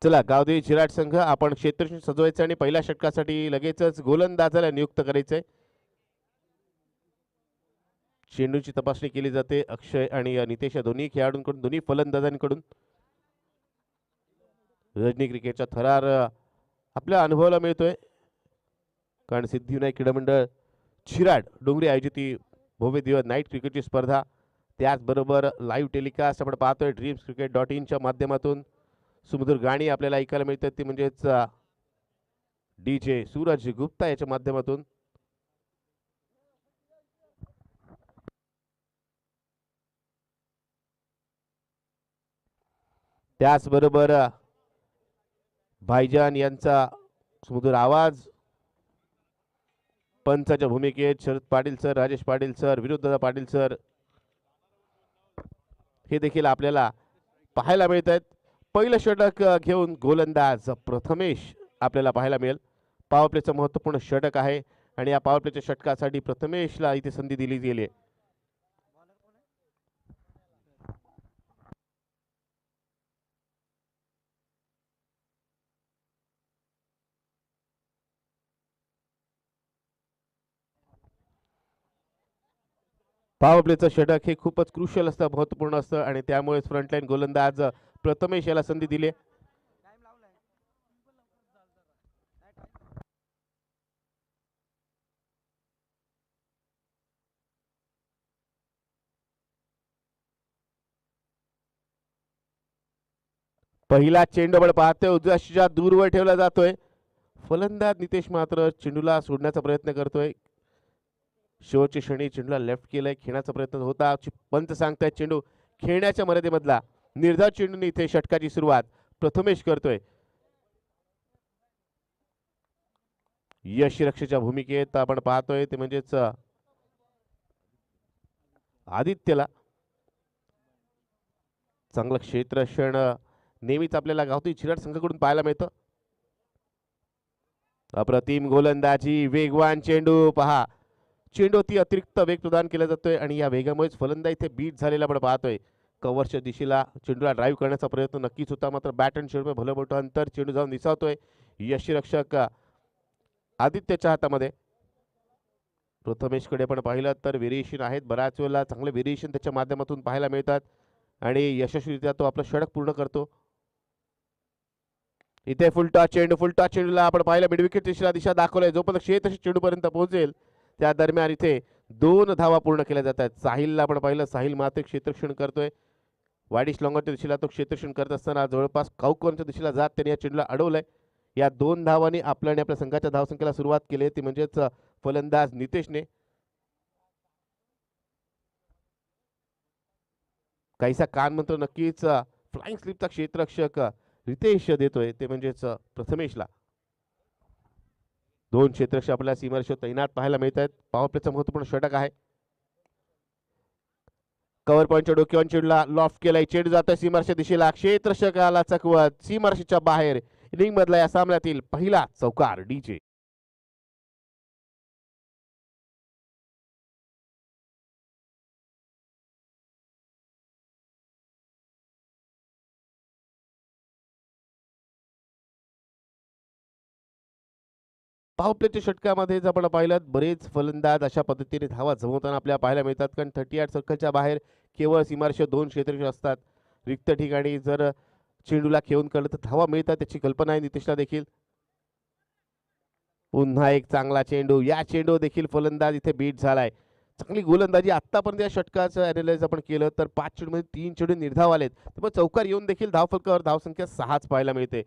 चला गावदेवी चिराट संघ आपण क्षेत्ररक्षण सजवायचं आणि पहिल्या षटकासाठी लगेचच गोलंदाजाला नियुक्त करायचंय. चेंडूची तपासणी केली जाते अक्षय आणि नितेश या दोन्ही खेळाडूंकडून, दोन्ही फलंदाजांकडून. रजनी क्रिकेटचा थरार आपल्या अनुभवाला मिळतोय, कारण सिद्धिविनायक क्रीडा मंडळ चिराड डोंगरी आयोजित ही भव्य दिवस नाईट क्रिकेटची स्पर्धा, त्याचबरोबर लाईव्ह टेलिकास्ट आपण पाहतोय dreamscricket.in माध्यमातून. सुमधुर गाणी आपल्याला ऐकायला मिळतात ती म्हणजेच DJ सूरज गुप्ता याच्या माध्यमातून. त्याचबरोबर भाईजान यांचा सुमधुर आवाज, पंचाच्या भूमिकेत शरद पाटील सर, राजेश पाटील सर, विनोददादा पाटील सर हे देखील आपल्याला पाहायला मिळत आहेत. पहिलं षटक घेऊन गोलंदाज प्रथमेश आपल्याला पाहायला मिळेल. पॉवर प्लेचं महत्त्वपूर्ण षटक आहे आणि या पॉवर प्लेच्या षटकासाठी प्रथमेशला इथे संधी दिली गेली आहे. पॉवर प्लेचं षटक हे खूपच क्रुशियल असतं, महत्त्वपूर्ण असतं आणि त्यामुळेच फ्रंटलाईन गोलंदाज प्रथमेश याला संधी दिली. पहिला चेंडू आपण पाहतोय उजव्या दूरवर ठेवला जातोय. फलंदाज नितेश मात्र चेंडूला सोडण्याचा प्रयत्न करतोय. शेवटच्या क्षणी चेंडूला लेफ्ट केलंय, खेळण्याचा प्रयत्न होता. पंच सांगतायत चेंडू खेळण्याच्या मर्यादेमधला. निर्धार चेंडूने इथे षटकाची सुरुवात प्रथमेश करतोय. यशरक्षेच्या भूमिकेत आपण पाहतोय ते म्हणजेच आदित्यला. चांगलं क्षेत्ररक्षण नेहमीच आपल्याला गावठी चिराट संघाकडून पाहायला मिळतं. अप्रतिम गोलंदाजी, वेगवान चेंडू पहा, चेंडूवरती अतिरिक्त वेग प्रदान केला जातोय आणि या वेगामुळेच फलंदाज इथे बीट झालेला आपण पाहतोय. कव्हरच्या दिशेला चेंडूला ड्राईव्ह करण्याचा प्रयत्न नक्कीच होता, मात्र बॅट अँड चेंडू भलं मोठं अंतर चेंडू जाऊन दिसावतोय यष्टीरक्षक आदित्यच्या हातामध्ये. प्रथमेशकडे आपण पाहिलं तर व्हेरिएशन आहेत, बऱ्याच वेळेला चांगले व्हेरिएशन त्याच्या माध्यमातून पाहायला मिळतात आणि यशस्वीरित्या तो आपलं षटक पूर्ण करतो. इथे फुलटॉस चेंडूला आपण पाहिलं मिडविकेट दिशा दाखवलाय. जोपर्यंत क्षेत्र चेंडूपर्यंत पोहोचेल त्या दरम्यान इथे 2 धावा पूर्ण केल्या जातात. साहिलला आपण पाहिलं, साहिल मात्र क्षेत्ररक्षण करतोय. वाईडिश लॉंगरच्या दिशेला तो क्षेत्ररक्षण करत असताना जवळपास काउकॉर्नच्या दिशेला जात त्याने या चेंडूला अडवलंय. या 2 धावांनी आपल्या संघाच्या धावसंख्येला सुरुवात केली ती म्हणजेच फलंदाज नितेशने. काहीसा कान मंत्र नक्कीच फ्लाइंग स्लिपचा क्षेत्ररक्षक रितेश देतोय ते म्हणजेच प्रथमेशला. 2 क्षेत्ररक्षक आपल्याला सीमारेषेवर तैनात पाहायला मिळत आहेत. पॉवर प्लेचा महत्त्वपूर्ण षटक आहे. कव्हर पॉईंटच्या डोक्यावर चेंडूला लॉफ्ट केलाय, चेंडू जातोय सीमारेषेच्या दिशेला, क्षेत्ररक्षकाला चकवत सीमारेषेच्या बाहेर. इनिंग मधला या सामन्यातील पहिला चौकार DJ. पॉवर प्लेच्या षटकामध्ये जर आपण पाहिलं बरेच फलंदाज अशा पद्धतीने धावा जमवताना आपल्याला पाहायला मिळतात, कारण 38 सर्कलच्या बाहेर केवळ सीमारेषेवर 2 क्षेत्ररक्षक असतात. रिक्त ठिकाणी जर चेंडूला खेळून काढलं तर धावा मिळतात, त्याची कल्पना आहे नितेशला देखील. पुन्हा एक चांगला चेंडू, या चेंडू देखील फलंदाज इथे बीट झालाय. चांगली गोलंदाजी आतापर्यंत या षटकाचं अॅनालाइज आपण केलं तर 5 चेंडूमध्ये 3 चेंडू निर्धाव आलेत. त्यामुळे चौकार येऊन देखील धावफलकावर धावसंख्या 6च पाहायला मिळते.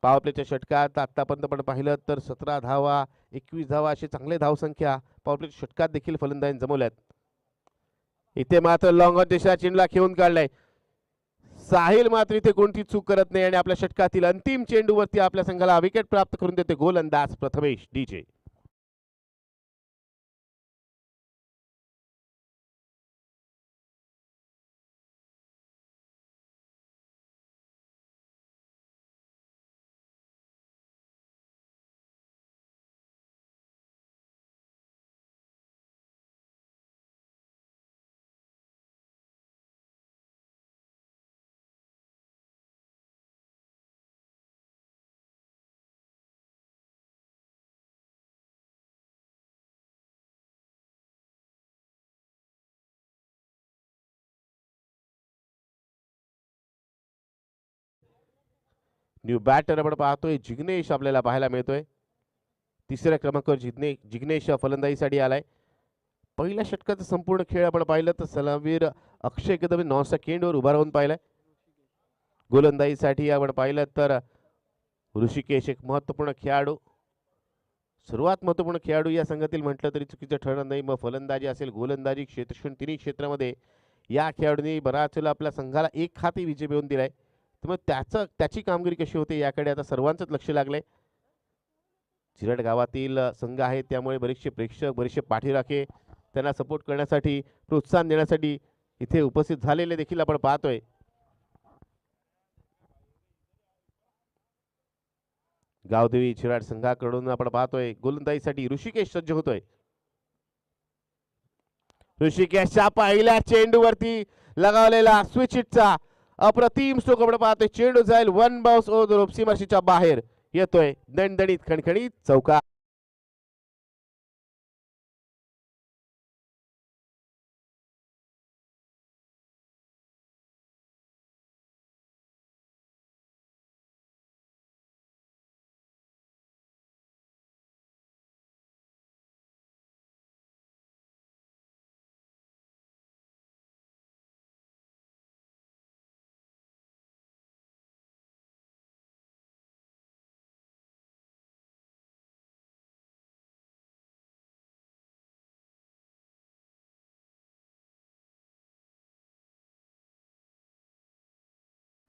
पॉवर प्लेच्या षटकात आतापर्यंत आपण पाहिलं तर 17 धावा, 21 धावा असे चांगले धावसंख्या पॉवर प्लेच्या षटकात देखील फलंदाजांनी जमवल्यात. इथे मात्र लॉंग दिशा चेंडूला खेळून काढलाय. साहिल मात्र इथे कोणती चूक करत नाही आणि आपल्या षटकातील अंतिम चेंडूवरती आपल्या संघाला विकेट प्राप्त करून देते गोलंदाज प्रथमेश DJ. न्यू बॅटर आपण पाहतोय जिग्नेश आपल्याला पाहायला मिळतोय. तिसऱ्या क्रमांकावर जिग्नेश फलंदाजीसाठी आलाय. पहिल्या षटकाचा संपूर्ण खेळ आपण पाहिलं तर सलामीर अक्षय कदम नॉन सेकंडवर उभा राहून पाहिलाय. गोलंदाजीसाठी आपण पाहिलं तर ऋषिकेश एक महत्त्वपूर्ण खेळाडू, सर्वात महत्त्वपूर्ण खेळाडू या संघातील म्हटलं तरी चुकीचं ठरणार नाही. मग फलंदाजी असेल, गोलंदाजी, क्षेत्ररक्षण तिन्ही क्षेत्रामध्ये या खेळाडूंनी बराच वेळा आपल्या संघाला एक हाती विजय मिळवून दिलाय. तर मग त्याची कामगिरी कशी होते याकडे आता सर्वांचंच लक्ष लागलंय. चिरड गावातील संघ आहे त्यामुळे बरेचसे प्रेक्षक, बरेचसे पाठीराखे त्यांना सपोर्ट करण्यासाठी, प्रोत्साहन देण्यासाठी इथे उपस्थित झालेले देखील आपण पाहतोय. गावदेवी चिराड संघाकडून आपण पाहतोय गोलंदाजीसाठी ऋषिकेश सज्ज होतोय. ऋषिकेशच्या पहिल्या चेंडूवरती लगावलेला स्विच हिटचा अप्रतिम स्ट्रोक आपण पाहतोय. चेंडू जाईल वन बाउन्स ओव्हर सीमारेषेच्या बाहेर येतोय. दणदणीत खणखणीत चौकार.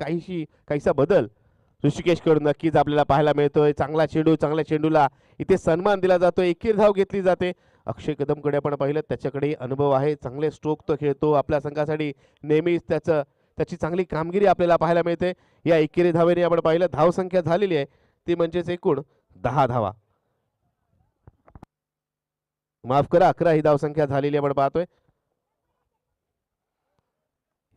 काहीसा बदल ऋषिकेश कडून नक्कीच आपल्याला पाहायला मिळतोय. चांगला चेंडू, चांगल्या चेंडूला इथे सन्मान दिला जातोय. एकेर धाव घेतली जाते. अक्षय कदमकडे आपण पाहिलं त्याच्याकडे अनुभव आहे, चांगले स्ट्रोक तो खेळतो. आपल्या संघासाठी नेहमीच त्याची चांगली कामगिरी आपल्याला पाहायला मिळते. या एकेरी धावेने आपण पाहिलं धावसंख्या झालेली आहे ती म्हणजेच एकूण 10 धावा, माफ करा 11 ही धावसंख्या झालेली आपण पाहतोय.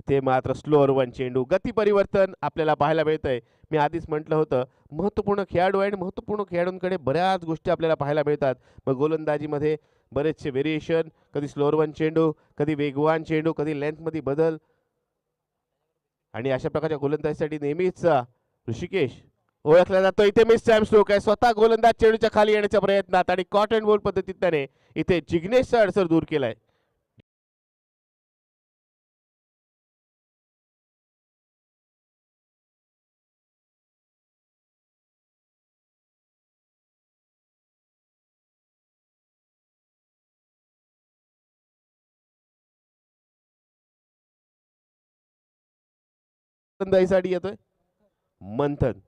ते मात्र स्लोअर वन चेंडू, गती परिवर्तन आपल्याला पाहायला मिळतंय. मी आधीच म्हटलं होतं महत्त्वपूर्ण खेळाडू आहे आणि महत्त्वपूर्ण खेळाडूंकडे बऱ्याच गोष्टी आपल्याला पाहायला मिळतात. मग गोलंदाजीमध्ये बरेचसे व्हेरिएशन, कधी स्लोअर वन चेंडू, कधी वेगवान चेंडू, कधी लेंथमध्ये बदल, आणि अशा प्रकारच्या गोलंदाजीसाठी नेहमीच ऋषिकेश ओळखला जातो. इथे मिस टाइम स्ट्रोक आहे. स्वतः गोलंदाज चेंडूच्या खाली येण्याच्या प्रयत्नात आणि कॉट अँड बॉल पद्धतीत त्याने इथे जिग्नेशचा अडसर दूर केलाय. गोलंदाजीसाठी येतोय मंथन.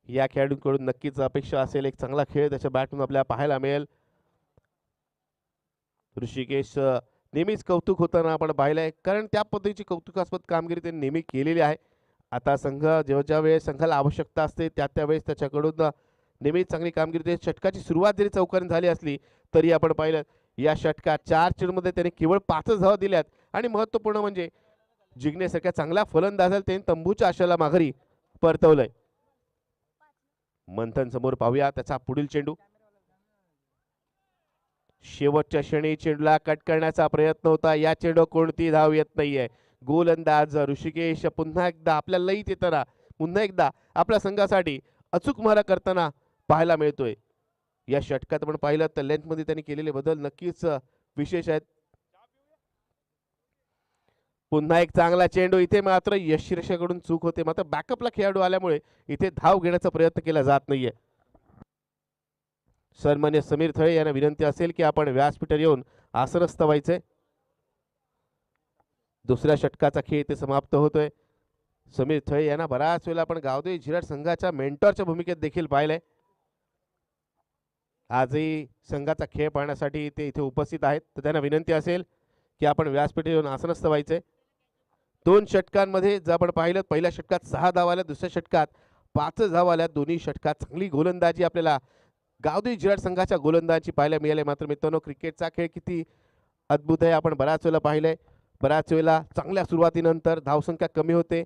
या खेळाडूंकडून नक्कीच अपेक्षा असेल एक चांगला खेळ त्याच्या बॅटून आपल्याला पाहायला मिळेल. ऋषिकेश नेहमीच कौतुक होताना आपण पाहिलंय, कारण त्या पद्धतीची कौतुकास्पद कामगिरी त्यांनी नेहमी केलेली आहे. आता संघ ज्या वेळेस संघाला आवश्यकता असते त्यावेळेस त्याच्याकडून नेहमीच चांगली कामगिरी होते. षटकाची सुरुवात जरी चौकाने झाली असली तरी आपण पाहिलं या षटकात 4 चेंडूमध्ये त्याने केवळ 5 धावा दिल्यात. आणि महत्त्वपूर्ण म्हणजे जिग्नेसारख्या चांगल्या फलंदाजाला त्यांनी तंबूच्या आशाला माघारी परतवलंय. मंथन समोर पाहूया त्याचा पुढील चेंडू. शेवटच्या क्षणी चेंडूला कट करण्याचा प्रयत्न होता. या चेंडू कोणती धाव येत नाहीये. गोलंदाज ऋषिकेश पुन्हा एकदा आपल्या लईत येताना, पुन्हा एकदा आपल्या संघासाठी अचूक मारा करताना पाहायला मिळतोय. या षटकात आपण पाहिलं तर लेंथमध्ये त्यांनी केलेले बदल नक्कीच विशेष आहेत. पुन्हा एक चांगला चेंडू. इथे मात्र यशरेषाकडून चूक होते. मात्र बॅकअपला खेळाडू आल्यामुळे इथे धाव घेण्याचा प्रयत्न केला जात नाहीये. सन्मान्य समीर थळे यांना विनंती असेल की आपण व्यासपीठावर येऊन आसनस्थ व्हायचे. दुसऱ्या षटकाचा खेळ इथे समाप्त होतोय. समीर थळे यांना बराच वेळा आपण गावदेवी झिराड संघाच्या मेंटॉरच्या भूमिकेत देखील पाहिलंय. आजही संघाचा खेळ पाहण्यासाठी ते इथे उपस्थित आहेत. तर त्यांना विनंती असेल की आपण व्यासपीठावर येऊन आसनस्थ व्हायचे. 2 षटकांमध्ये जर आपण पाहिलं पहिल्या षटकात 6 धावा आल्या, दुसऱ्या षटकात 5 धावा आल्या. दोन्ही षटकात चांगली गोलंदाजी आपल्याला गावदेवी झिराड संघाच्या गोलंदाजी पाहायला मिळाले. मात्र मित्रांनो क्रिकेटचा खेळ किती अद्भुत आहे आपण बऱ्याच वेळेला पाहिलंय. बऱ्याच वेळेला चांगल्या सुरुवातीनंतर धावसंख्या कमी होते,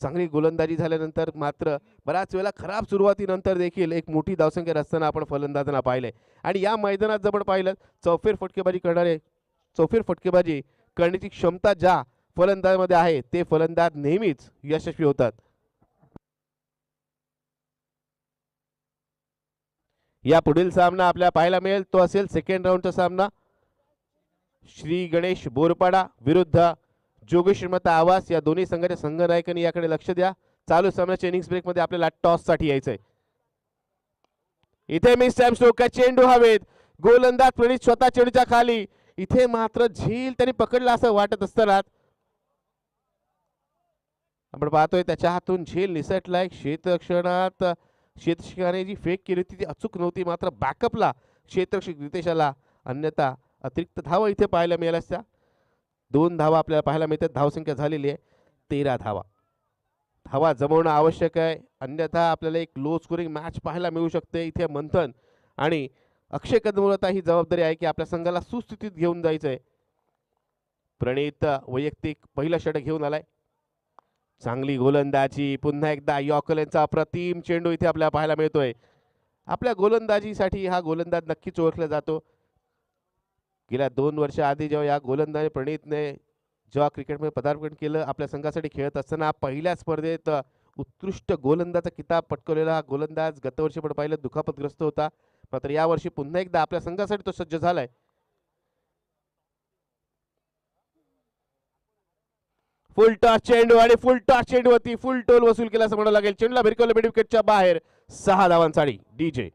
चांगली गोलंदाजी झाल्यानंतर मात्र बऱ्याच वेळेला खराब सुरुवातीनंतर देखील एक मोठी धावसंख्या रचताना आपण फलंदाजांना पाहिलंय. आणि या मैदानात जर आपण पाहिलं चौफेर फटकेबाजी करण्याची क्षमता ज्या फलंदाजामध्ये आहे ते फलंदाज नेहमीच यशस्वी होतात. या पुढील सामना आपल्याला पाहायला मिळेल तो असेल सेकंड राऊंडचा सामना श्री गणेश बोरपाडा विरुद्ध जोगी श्रीमंत आवास. या दोन्ही संघाच्या संघनायकांनी याकडे लक्ष द्या. चालू सामन्याच्या इनिंग्स ब्रेक मध्ये आपल्याला टॉस साठी यायचंय. इथे मिस टाइम स्ट्रोक का चेंडू हवेत. गोलंदाज प्रणित स्वतः चेंडूच्या खाली. इथे मात्र झील त्यांनी पकडला असं वाटत असताना आपण पाहतोय त्याच्या हातून झेल निसटलाय. क्षेत्ररक्षणात क्षेत्ररक्षकाने जी फेक केली होती ती अचूक नव्हती. मात्र बॅकअपला क्षेत्ररक्षक रितेशाला अन्यथा अतिरिक्त धावा इथे पाहायला मिळाल्या असत्या. 2 धावा आपल्याला पाहायला मिळतात. धावसंख्या झालेली आहे 13 धावा. धावा जमवणं आवश्यक आहे अन्यथा आपल्याला एक लो स्कोरिंग मॅच पाहायला मिळू शकते. इथे मंथन आणि अक्षय कदमोलता ही जबाबदारी आहे की आपल्या संघाला सुस्थितीत घेऊन जायचंय. प्रणित वैयक्तिक पहिला षटक घेऊन आलाय. चांगली गोलंदाजी. पुन्हा एकदा यॉर्कर यांचा अप्रतिम चेंडू इथे आपल्याला पाहायला मिळतोय. आपल्या गोलंदाजीसाठी हा गोलंदाज नक्कीच ओळखला जातो. गेल्या 2 वर्ष आधी जेव्हा या गोलंदाज प्रणितने जेव्हा क्रिकेटमध्ये पदार्पण केलं आपल्या संघासाठी खेळत असताना पहिल्या स्पर्धेत उत्कृष्ट गोलंदाजाचा किताब पटकवलेला हा गोलंदाज गतवर्षी पण पाहिलं दुखापतग्रस्त होता. मात्र यावर्षी पुन्हा एकदा आपल्या संघासाठी तो सज्ज झालाय. फुल टॉस चेंडू आणि फुल टॉस चेंडूवरती फुल टोल वसूल केला असं म्हणावं लागेल. चेंडूला भिरकवलं मिड विकेटच्या बाहेर. 6 धावांसाठी डीजे.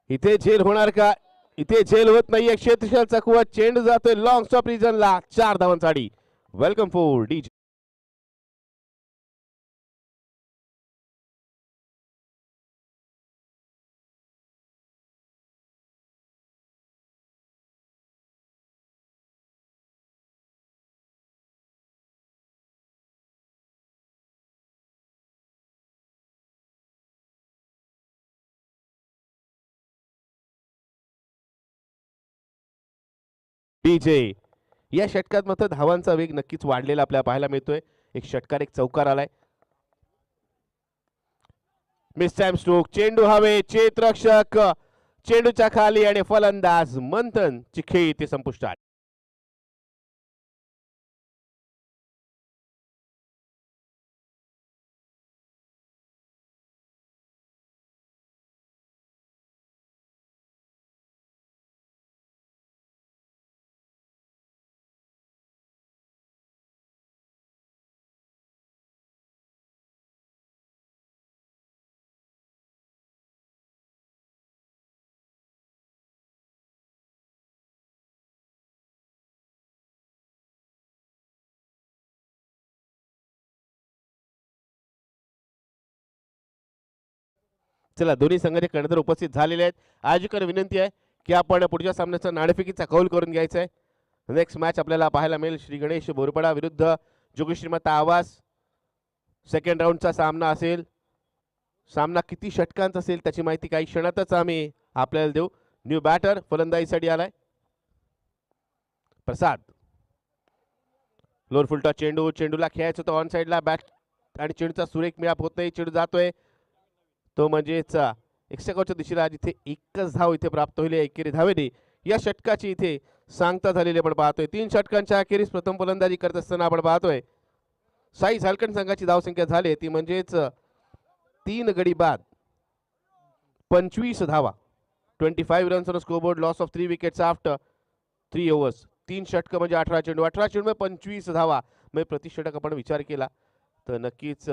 इथे झेल होणार का? इथे झेल होत नाहीये. क्षेत्ररक्षकाचा कुवा चेंडू जातोय लॉंग स्टॉप रिजनला. 4 धावांसाठी. Welcome for DJ. डीजे या षटकात मात्र धावांचा वेग नक्कीच वाढलेला आपल्याला पाहायला मिळतोय. एक षटकार एक चौकार आलाय. मिस टाइम स्ट्रोक चेंडू हवे. क्षेत्ररक्षक चेंडूच्या खाली आणि फलंदाज मंथन ची खेळी ते संपुष्टात. चला दोन्ही संघाचे कर्णधार उपस्थित झालेले आहेत. आयोजकांना विनंती आहे की आपण पुढच्या सामन्याचा नाणेफेकीचा कौल करून घ्यायचा आहे. नेक्स्ट मॅच आपल्याला पाहायला मिळेल श्री गणेश बोरपाडा विरुद्ध जोगी श्रीमंत आवास. सेकंड राऊंडचा सामना असेल. सामना किती षटकांचा असेल त्याची माहिती काही क्षणातच आम्ही आपल्याला देऊ. न्यू बॅटर फलंदाजीसाठी आलाय प्रसाद. लोअर फुलटा चेंडू. चेंडूला खेळायचं होतं ऑन साईडला. बॅट आणि चेंडूचा सुरेख मिळाप होत नाही. चेंडू जातोय तो म्हणजेच एक्स्ट्राच्या दिशेला. जिथे एकच धाव इथे प्राप्त होईल एकेरी धावेने या षटकाची इथे सांगता झालेली आपण पाहतोय. 3 षटकांच्या अखेरीस प्रथम फलंदाजी करत असताना आपण पाहतोय साई झालकंड संघाची धावसंख्या झाली ती म्हणजेच 3 गडी बाद 25 धावा. 25 runs on scoreboard. Loss of 3 wickets after 3 overs. 3 षटक म्हणजे 18 चेंडू. 18 चेंडू 25 धावा. म्हणजे प्रति षटक आपण विचार केला तर नक्कीच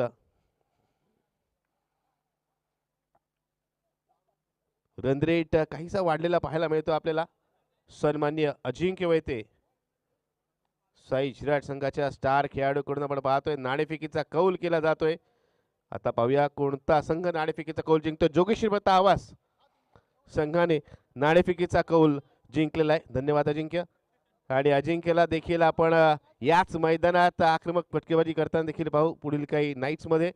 रन रेट काहीसा वाढलेला पाहायला मिळतो आपल्याला. सन्मान्य अजिंक्य वैते साई विराट संघाच्या स्टार खेळाडूकडून आपण पाहतोय नाणेफेकीचा कौल केला जातोय. आता पाहूया कोणता संघ नाणेफेकीचा कौल जिंकतो. जोगेश्वरी मता आवास संघाने नाणेफेकीचा कौल जिंकलेला आहे. धन्यवाद अजिंक्य. आणि अजिंक्यला देखील आपण याच मैदानात आक्रमक फटकेबाजी करताना देखील पाहू पुढील काही नाईट्स मध्ये.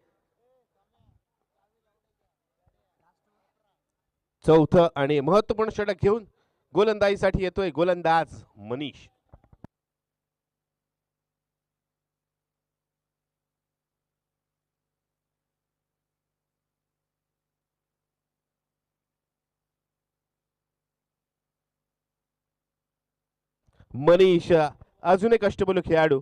चौथं आणि महत्वपूर्ण षटक घेऊन गोलंदाजीसाठी येतोय गोलंदाज मनीष. मनीष अजून एक अष्टपैलू खेळाडू,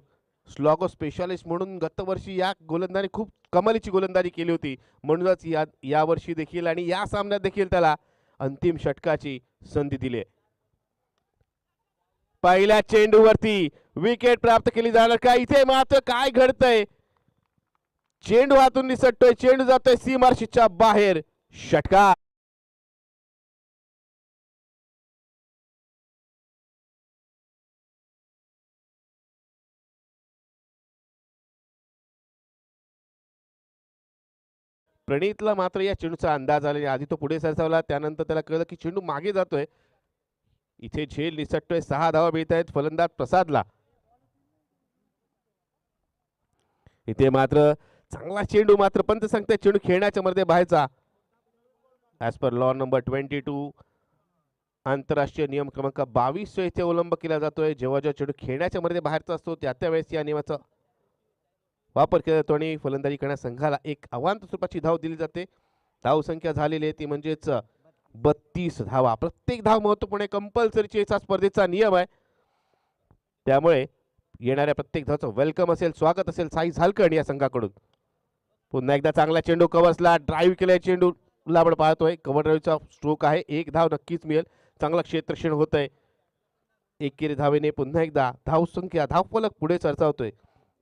स्लॉगो स्पेशालिस्ट म्हणून गतवर्षी या गोलंदाजी खूप कमालीची गोलंदाजी केली होती. म्हणूनच या वर्षी देखील आणि या सामन्यात देखील त्याला अंतिम षटकाची संधी दिली. पहिल्या चेंडूवरती विकेट प्राप्त केली जाणार का? इथे मात्र काय घडतंय? चेंडू हातून निसटतोय, चेंडू जातोय सीमारेषेच्या बाहेर. षटकार. प्रणीतला मात्र या चेंडूचा अंदाज आला. आधी तो पुढे सरसावला, त्यानंतर त्याला कळलं की चेंडू मागे जातोय. इथे झेल निसटतोय. 6 धावा मिळत आहेत फलंदाज प्रसादला. इथे मात्र चांगला चेंडू, मात्र पंच सांगते चेंडू खेळण्याच्या मध्ये बाहेरचा. ऍज पर लॉ नंबर 22 आंतरराष्ट्रीय नियम क्रमांक 22 इथे अवलंब केला जातोय. जेव्हा जेव्हा चेंडू खेळण्याच्या मध्ये बाहेरचा असतो त्यावेळेस या नियमाचा वापर केला जातो आणि फलंदाजी करण्यास संघाला एक अवांतर स्वरूपाची धाव दिली जाते. धाव संख्या झालेली आहे ती म्हणजेच 32 धावा. प्रत्येक धाव महत्वपूर्ण, कंपल्सरीची याचा स्पर्धेचा नियम आहे. त्यामुळे येणाऱ्या प्रत्येक धावचं वेलकम असेल, स्वागत असेल साई झालकण या संघाकडून. पुन्हा एकदा चांगला चेंडू कवचला, ड्राईव्ह केलाय चेंडूला आपण पाहतोय. कव्हर ड्राईव्हचा स्ट्रोक आहे, एक धाव नक्कीच मिळेल. चांगला क्षेत्रक्षण होत आहे. एकेरी धावेने पुन्हा एकदा धावसंख्या धावफलक पुढे सरसावतोय.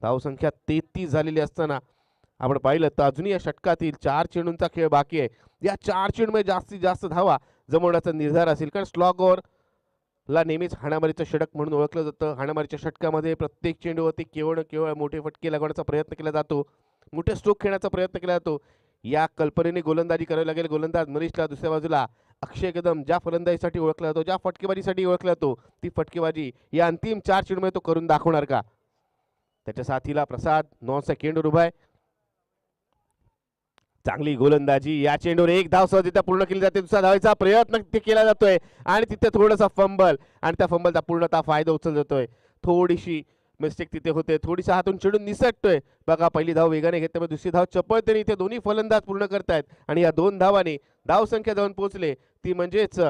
धावसंख्या 33 झालेली असताना आपण पाहिलं तर अजूनही या षटकातील 4 चेंडूंचा खेळ बाकी आहे. या 4 चेंडूमध्ये जास्तीत जास्त धावा जमवण्याचा निर्धार असेल, कारण स्लॉग ओव्हरला नेहमीच हाणामारीचं षटक म्हणून ओळखलं जातं. हाणामारीच्या षटकामध्ये प्रत्येक चेंडूवरती केवळ मोठे फटके लागवण्याचा प्रयत्न केला जातो, मोठे स्ट्रोक खेळण्याचा प्रयत्न केला जातो. या कल्पनेने गोलंदाजी करावी लागेल गोलंदाज मनीषला. दुसऱ्या बाजूला अक्षय कदम ज्या फलंदाजीसाठी ओळखला जातो, ज्या फटकेबाजीसाठी ओळखला जातो, ती फटकेबाजी या अंतिम 4 चेंडूमध्ये तो करून दाखवणार का? त्याच्या साथीला प्रसाद नॉन सेकंडवर उभा आहे. चांगली गोलंदाजी. या चेंडूवर एक धाव सहजरित्या पूर्ण केली जाते. दुसरा धावायचा प्रयत्न तिथे केला जातोय आणि तिथे थोडासा फंबल, आणि त्या फंबलचा पूर्णतः फायदा उचलला जातोय. थोडीशी मिस्टेक तिथे होते, थोडीसा हातून चेंडू निसटतोय. बघा पहिली धाव वेगाने घेतली, त्यामुळे दुसरी धाव चपळतेने इथे दोन्ही फलंदाज पूर्ण करतायत आणि या 2 धावांनी धावसंख्या जाऊन पोहोचले ती म्हणजेच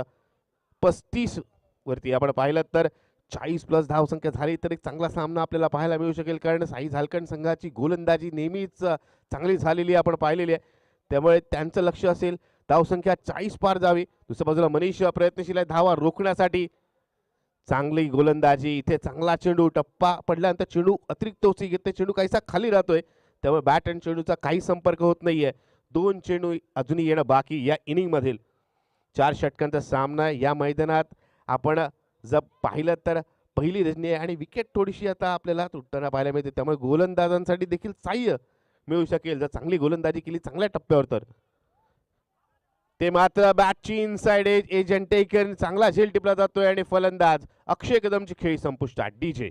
35 वरती. आपण पाहिलं तर 40+ धावसंख्या झाली तर एक चांगला सामना आपल्याला पाहायला मिळू शकेल, कारण साई झालकण संघाची गोलंदाजी नेहमीच चांगली झालेली आपण पाहिलेली आहे. त्यामुळे त्यांचं लक्ष असेल धावसंख्या 40 पार जावी. दुसऱ्या बाजूला मनीष प्रयत्नशील आहे धावा रोखण्यासाठी. चांगली गोलंदाजी. इथे चांगला चेंडू, टप्पा पडल्यानंतर चेंडू अतिरिक्त उंची घेते, चेंडू काहीसा खाली राहतोय, त्यामुळे बॅट आणि चेंडूचा काही संपर्क होत नाहीये. 2 चेंडू अजूनही येणं बाकी या इनिंग मधील. 4 षटकांचा सामना या मैदानात आपण जर पाहिलं तर पहिली रजनी आहे आणि विकेट थोडीशी आता आपल्याला तुटताना पाहायला मिळते. त्यामुळे गोलंदाजांसाठी देखील साह्य मिळू शकेल जर चांगली गोलंदाजी केली चांगल्या टप्प्यावर तर. ते मात्र बॅटची इनसाइड एजंट टेकन चांगला झेल टिपला जातोय आणि फलंदाज अक्षय कदमची खेळी संपुष्टात. डीजे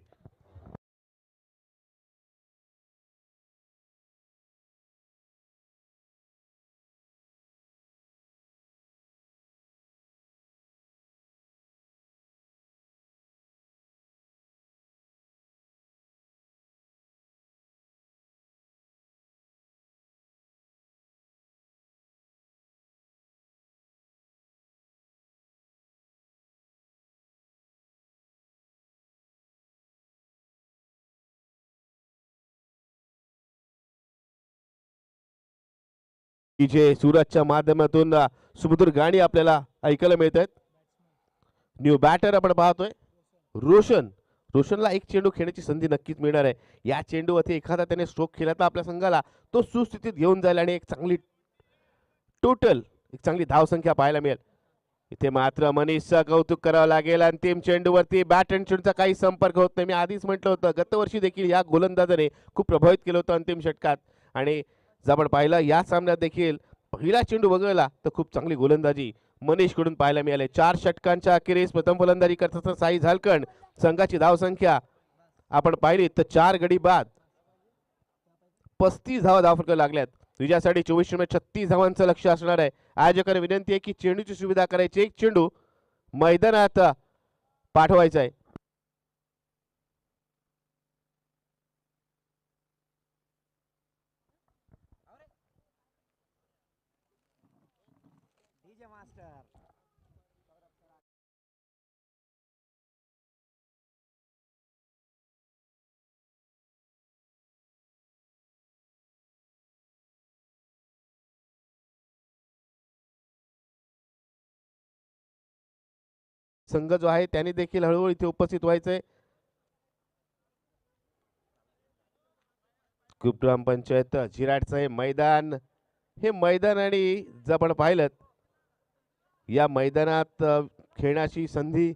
डीजे सुरतच्या माध्यमातून सुमधुर गाणी आपल्याला ऐकायला मिळत आहेत. न्यू बॅटर आपण पाहतोय रोशन. रोशनला एक चेंडू खेळण्याची संधी नक्कीच मिळणार आहे. या चेंडूवरती एखादा त्याने स्ट्रोक केला तर आपल्या संघाला तो सुस्थितीत घेऊन जाईल आणि एक चांगली एक चांगली धावसंख्या पाहायला मिळेल. इथे मात्र मनीषचं कौतुक करावं लागेल. अंतिम चेंडूवरती बॅट आणि चेंडूचा काही संपर्क होत नाही. मी आधीच म्हटलं होतं गतवर्षी देखील या गोलंदाजाने खूप प्रभावित केलं होतं अंतिम षटकात आणि जर आपण पाहिलं या सामन्यात देखील पहिला चेंडू वगळला तर खूप चांगली गोलंदाजी मनीष कडून पाहायला मिळाले. 4 षटकांच्या अखेरीस प्रथम फलंदाजी करतात साई झालकंड. संघाची धावसंख्या आपण पाहिली तर 4 गडी बाद 35 धावफलक लागल्यात. विजयासाठी 24 धावांचं लक्ष असणार आहे. आयोजकांना विनंती आहे की चेंडूची सुविधा करायची, एक चेंडू मैदानात पाठवायचा आहे. संघ जो आहे त्याने देखील हळूहळू इथे उपस्थित व्हायचंय. खूप ग्रामपंचायत झिराटचं हे मैदान आणि जर आपण पाहिलं या मैदानात खेळण्याची संधी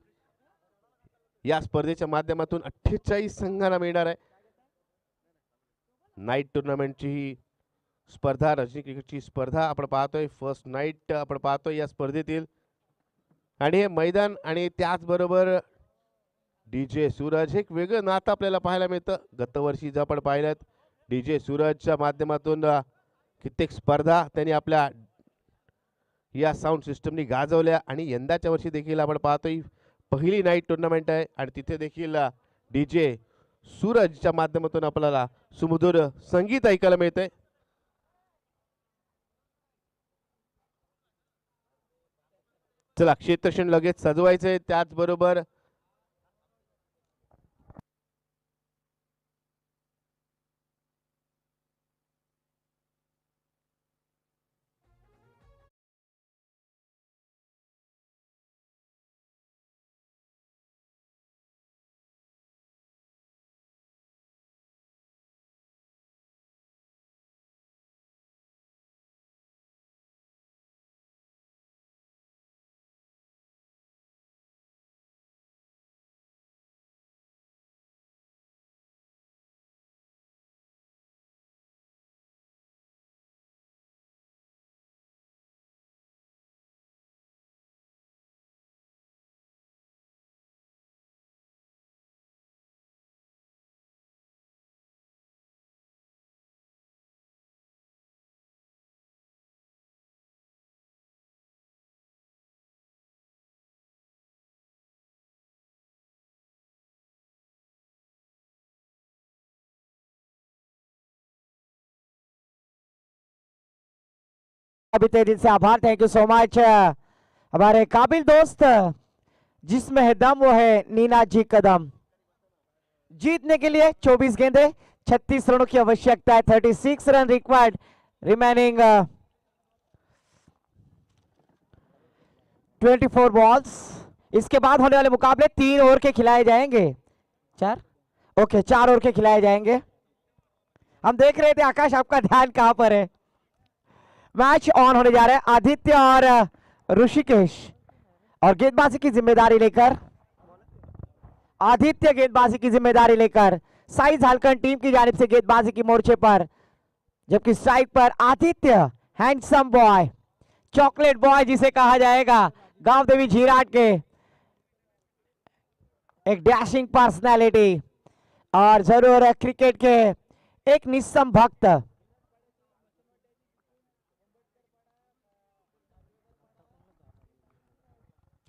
या स्पर्धेच्या माध्यमातून 48 संघांना मिळणार आहे. नाईट टुर्नामेंटची ही स्पर्धा, रणजी क्रिकेटची स्पर्धा आपण पाहतोय. फर्स्ट नाईट आपण पाहतोय या स्पर्धेतील. आणि हे मैदान आणि त्याचबरोबर DJ सूरज, एक वेगळं नातं आपल्याला पाहायला मिळतं. गतवर्षी जर आपण पाहिलं DJ सूरजच्या माध्यमातून कित्येक स्पर्धा त्यांनी आपल्या या साऊंड सिस्टमनी गाजवल्या आणि यंदाच्या वर्षी देखील आपण पाहतोय पहिली नाईट टुर्नामेंट आहे आणि तिथे देखील DJ सूरजच्या माध्यमातून आपल्याला सुमधुर संगीत ऐकायला मिळतंय. चला क्षेत्रक्षण लगेच सजवायचंय. त्याचबरोबर अभी तेजी से आभार, थैंक यू सो मच। हमारे काबिल दोस्त, जिसमें है दम वो है नीना जी कदम। जीतने के लिए 24 गेंदे 36 रनों की आवश्यकता है। 36 रन रिक्वायर्ड, रिमेनिंग 24 बॉल्स। इसके बाद होने वाले मुकाबले 3 ओवर के खिलाए जाएंगे। 4 ओवर के खिलाए जाएंगे। हम देख रहे थे आकाश, आपका ध्यान कहां पर है? मैच ऑन होने जा रहा है। आदित्य और ऋषिकेश और गेंदबाजी की जिम्मेदारी लेकर साई झालकंड टीम की जानिब से गेंदबाजी की मोर्चे पर, जबकि स्ट्राइक पर Aditya, handsome boy, chocolate boy जिसे कहा जाएगा, गांव देवी झीराट के एक डैशिंग पर्सनालिटी और जरूर क्रिकेट के एक निस्सम भक्त।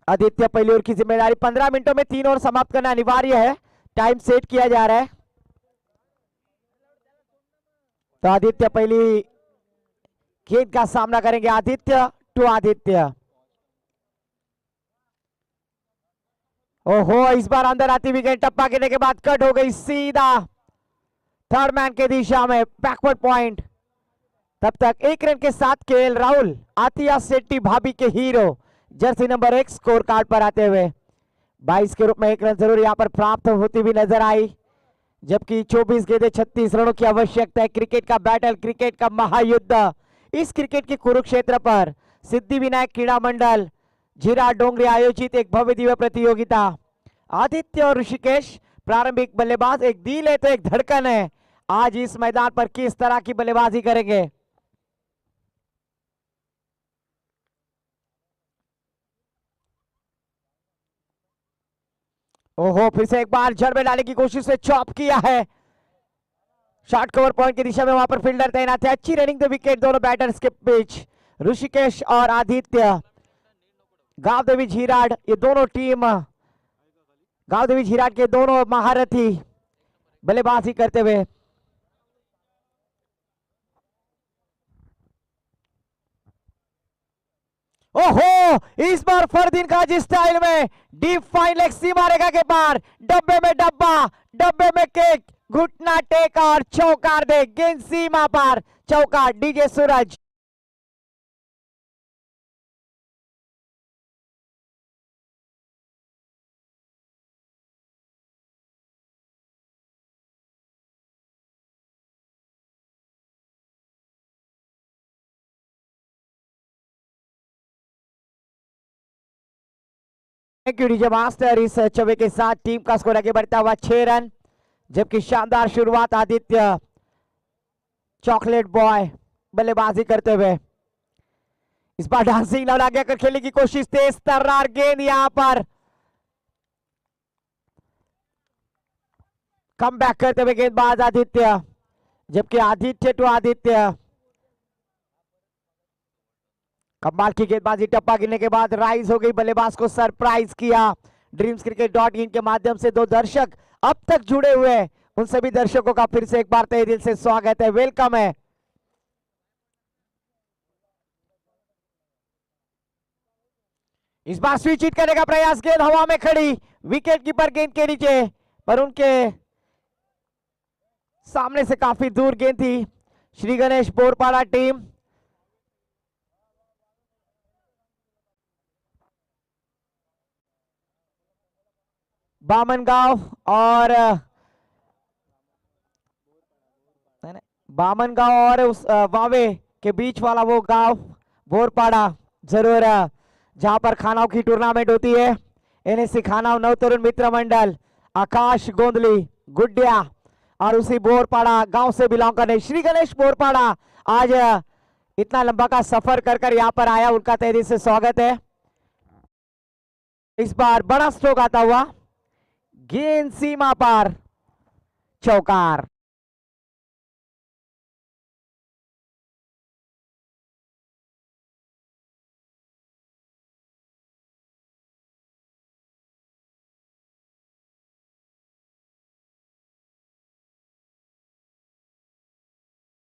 आदित्य पहली ओवर की जिम्मेदारी। 15 मिनटों में 3 ओवर समाप्त करना अनिवार्य है। टाइम सेट किया जा रहा है। तो आदित्य पहली गेंद का सामना करेंगे। आदित्य टू आदित्य। ओहो, इस बार अंदर आती हुई गेंद टप्पा गिरने के बाद कट हो गई सीधा थर्ड मैन के दिशा में, बैकवर्ड पॉइंट। तब तक 1 रन के साथ केएल राहुल, आतिया सेट्टी भाभी के hero, Jersey number 1 score card पर आते हुए 22 के रूप में 1 रन जरूर यहां पर प्राप्त होती हुई नजर आई। जबकि 24 गेंदे 36 रनों की आवश्यकता है। क्रिकेट का बैटल, क्रिकेट का महायुद्ध, इस क्रिकेट के कुरुक्षेत्र पर सिद्धि विनायक क्रीड़ा मंडल झीरा डोंगरी आयोजित एक भव्य दिव्य प्रतियोगिता। आदित्य और ऋषिकेश प्रारंभिक बल्लेबाज, एक दिल है तो एक धड़कन है। आज इस मैदान पर किस तरह की बल्लेबाजी करेंगे? ओहो, फिर से एक बार जड़ में डालने की कोशिश से चॉप किया है। शॉर्ट कवर पॉइंट की दिशा में वहां पर फील्डर तैनात है। अच्छी रनिंग द विकेट दोनों बैटर्स के बीच, ऋषिकेश और आदित्य। गांव देवी झीराड, ये दोनों टीम, गांव देवी झीराड के दोनों महारथी बल्लेबाजी करते हुए। ओहो, इस बार फरदीन काजी स्टाइल में डीप फाइन लेग सीमा रेखा के पार, डब्बे में डब्बा, डब्बे में केक, घुटना टेक और चौकार दे, गेंद सीमा पार, चौकार। DJ Suraj. Thank you DJ master. इस चौके के साथ टीम का स्कोर आगे बढ़ता हुआ 6 रन, जबकि शानदार शुरुआत आदित्य चॉकलेट बॉय बल्लेबाजी करते हुए। इस बार डांसिंग लाउड आगे कर खेलने की कोशिश, तेज तर्रार गेंद यहां पर कम बैक करते हुए गेंदबाज आदित्य, जबकि आदित्य टू आदित्य। कमाल की गेंदबाजी, टप्पा गिरने के बाद राइज हो गई, बल्लेबाज को सरप्राइज किया। ड्रीम्सcricket.in के माध्यम से 2 दर्शक अब तक जुड़े हुए, उन सभी दर्शकों का फिर से एक बार तहे दिल से स्वागत है, वेलकम है। इस बार स्विच हिट करने का प्रयास, गेंद हवा में खड़ी, विकेट कीपर गेंद के नीचे, पर उनके सामने से काफी दूर गेंद थी। श्री गणेश बोरपाड़ा टीम बामनगांव और उस वावे के बीच वाला वो गांव बोरपाड़ा, जरूर जहां पर खानाओं की टूर्नामेंट होती है। एनएससी खानाव नव तरुण मित्र मंडल, आकाश गोंदली, गुड्डिया और उसी बोरपाड़ा गांव से बिलोंग करने श्री गणेश बोरपाड़ा आज इतना लंबा का सफर कर कर यहाँ पर आया, उनका तहे दिल से स्वागत है। इस बार बड़ा स्ट्रोक आता हुआ, गेंद सीमा पार, चौकार।